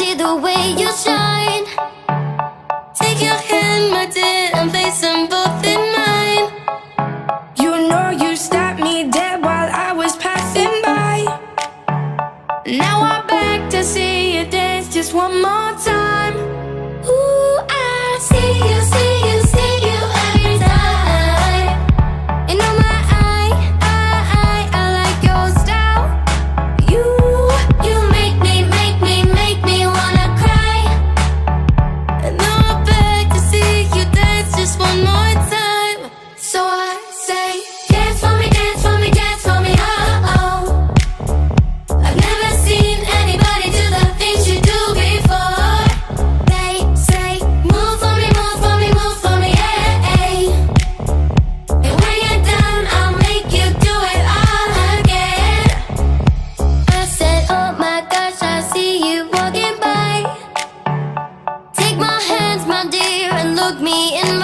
see the way you shine. Take your hand, my dear, and place them both in mine. You know you stopped me dead while I was passing by. Now I'm back to see you dance just one more time. Ooh, I see you, see you, see you every time. You know my I like your style. You make me wanna cry. And now I'm back to see you dance just one more time. So I say, dance for me, dance for me, dance for me, oh oh. I've never seen anybody do the things you do before. They say, move for me, move for me, move for me, hey. And when you're done, I'll make you do it all again. I said, oh my gosh, I see you walking by. Take my hands, my dear, and look me in